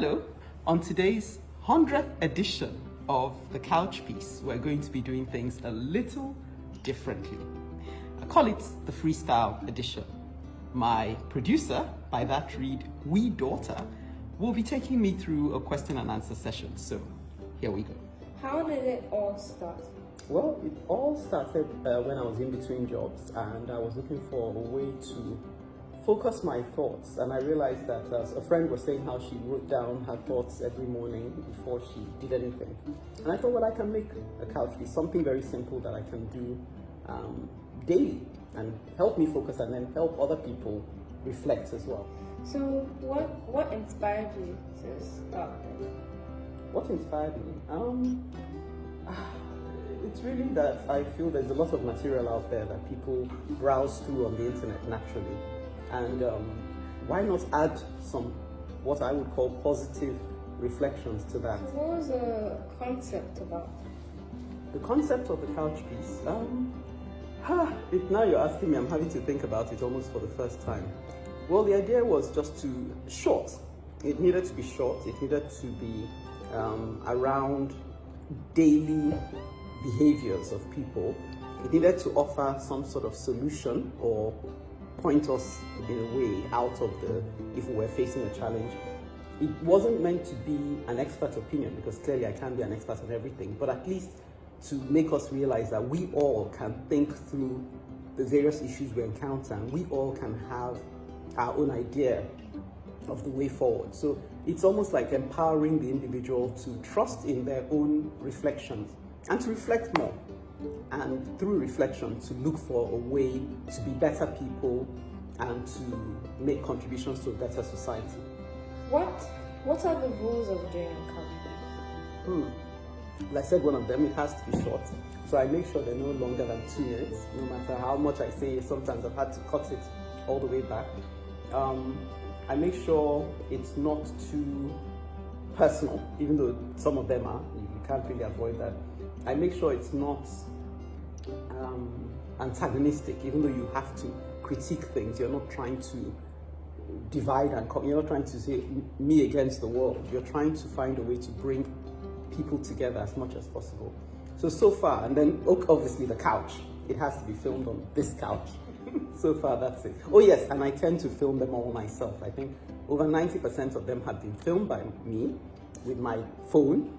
Hello, on today's 100th edition of The Couch Piece, we're going to be doing things a little differently. I call it the freestyle edition. My producer, by that read, wee daughter, will be taking me through a question and answer session. So here we go. How did it all start? Well, it all started when I was in between jobs and I was looking for a way to focus my thoughts, and I realized that a friend was saying how she wrote down her thoughts every morning before she did anything. And I thought, well, I can make a couch piece, something very simple that I can do daily and help me focus and then help other people reflect as well. So what inspired you to start this? What inspired me? It's really that I feel there's a lot of material out there that people browse through on the internet naturally. And why not add some, what I would call positive reflections to that? What was the concept about? The concept of the couch piece? Now you're asking me, I'm having to think about it almost for the first time. Well, the idea was just short. It needed to be short. It needed to be around daily behaviors of people. It needed to offer some sort of solution or point us in a way out of if we were facing a challenge. It wasn't meant to be an expert opinion, because clearly I can't be an expert on everything, but at least to make us realize that we all can think through the various issues we encounter, and we all can have our own idea of the way forward. So it's almost like empowering the individual to trust in their own reflections and to reflect more. And through reflection, to look for a way to be better people and to make contributions to a better society. What are the rules of doing a couch piece? Like I said, one of them, it has to be short. So I make sure they're no longer than 2 minutes, no matter how much I say. Sometimes I've had to cut it all the way back. I make sure it's not too personal, even though some of them are. You can't really avoid that. I make sure it's not antagonistic, even though you have to critique things. You're not trying to divide and you're not trying to say me against the world. You're trying to find a way to bring people together as much as possible. So far, and then obviously the couch. It has to be filmed on this couch. So far, that's it. Oh yes, and I tend to film them all myself. I think over 90% of them have been filmed by me with my phone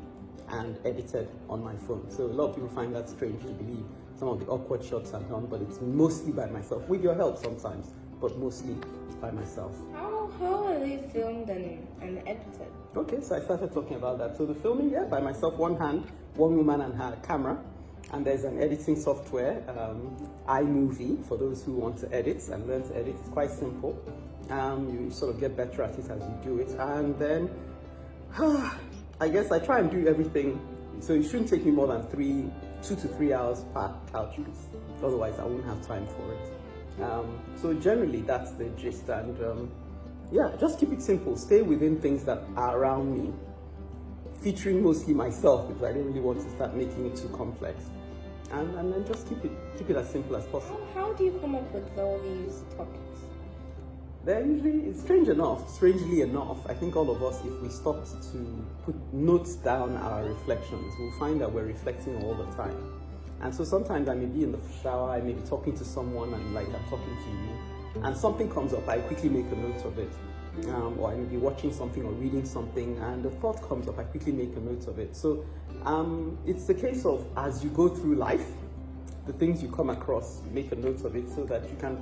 and edited on my phone. So a lot of people find that strange to believe. Some of the awkward shots are done, but it's mostly by myself, with your help sometimes, but mostly by myself. How are they filmed and edited? Okay, so I started talking about that. So the filming, by myself, one hand, one woman and her camera, and there's an editing software, iMovie, for those who want to edit and learn to edit. It's quite simple. You sort of get better at it as you do it, and then I guess I try and do everything, so it shouldn't take me more than 2 to 3 hours per couch piece. Otherwise, I won't have time for it. So generally, that's the gist. And just keep it simple. Stay within things that are around me, featuring mostly myself, because I don't really want to start making it too complex. And then just keep it as simple as possible. How do you come up with all these topics? They're usually, strangely enough, I think all of us, if we stopped to put notes down our reflections, we'll find that we're reflecting all the time. And so sometimes I may be in the shower, I may be talking to someone, and like I'm talking to you, and something comes up, I quickly make a note of it. Or I may be watching something or reading something, and the thought comes up, I quickly make a note of it. So it's the case of, as you go through life, the things you come across, you make a note of it so that you can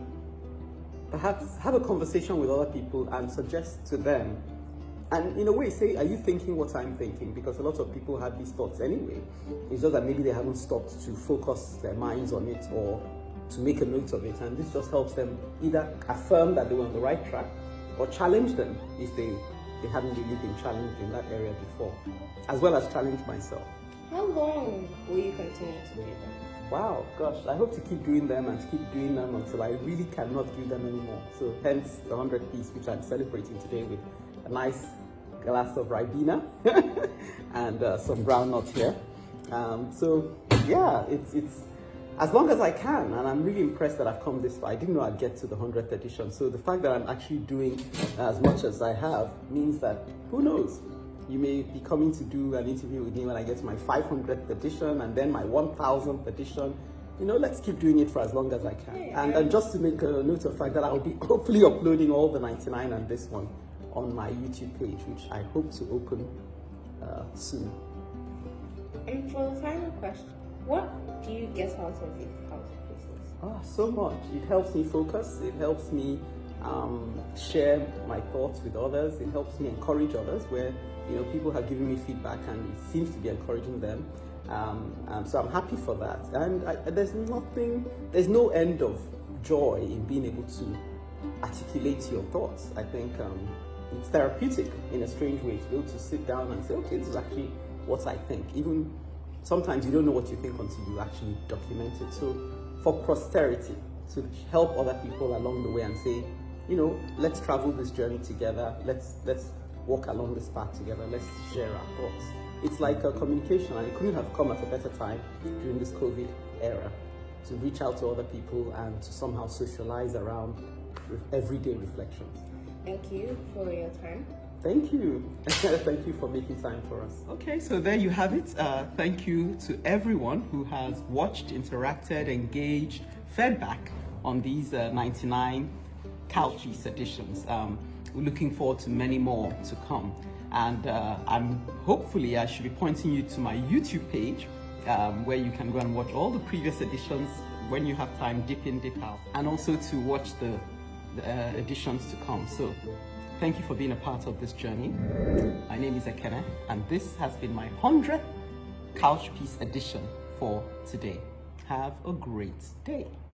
perhaps have a conversation with other people and suggest to them, and in a way say, are you thinking what I'm thinking? Because a lot of people have these thoughts anyway. It's just that maybe they haven't stopped to focus their minds on it or to make a note of it, and this just helps them either affirm that they were on the right track or challenge them if they hadn't really been challenged in that area before, as well as challenge myself. How long will you continue to do that? Wow, gosh, I hope to keep doing them and keep doing them until I really cannot do them anymore. So hence the 100th piece, which I'm celebrating today with a nice glass of Ribena and some brown nuts here. as long as I can, and I'm really impressed that I've come this far. I didn't know I'd get to the 100th edition, so the fact that I'm actually doing as much as I have means that, who knows, you may be coming to do an interview with me when I get to my 500th edition and then my 1000th edition. You know, let's keep doing it for as long as I can. And just to make a note of the fact that I'll be hopefully uploading all the 99 and this one on my YouTube page, which I hope to open soon. And for the final question, what do you get out of these couch pieces? Oh, so much. It helps me focus. It helps me share my thoughts with others. It helps me encourage others where, you know, people have given me feedback and it seems to be encouraging them. So I'm happy for that. And there's no end of joy in being able to articulate your thoughts. I think it's therapeutic in a strange way to be able to sit down and say, okay, this is actually what I think. Even sometimes you don't know what you think until you actually document it. So for posterity, to help other people along the way and say, you know, let's travel this journey together. Let's walk along this path together. Let's share our thoughts. It's like a communication, and it couldn't have come at a better time during this COVID era to reach out to other people and to somehow socialize around everyday reflections. Thank you for your time. Thank you. Thank you for making time for us. Okay, so there you have it. Thank you to everyone who has watched, interacted, engaged, fed back on these 99 Couch Piece editions. We're looking forward to many more to come. And I should be pointing you to my YouTube page where you can go and watch all the previous editions when you have time, dip in, dip out, and also to watch the editions to come. So thank you for being a part of this journey. My name is Ekene, and this has been my 100th Couch Piece edition for today. Have a great day.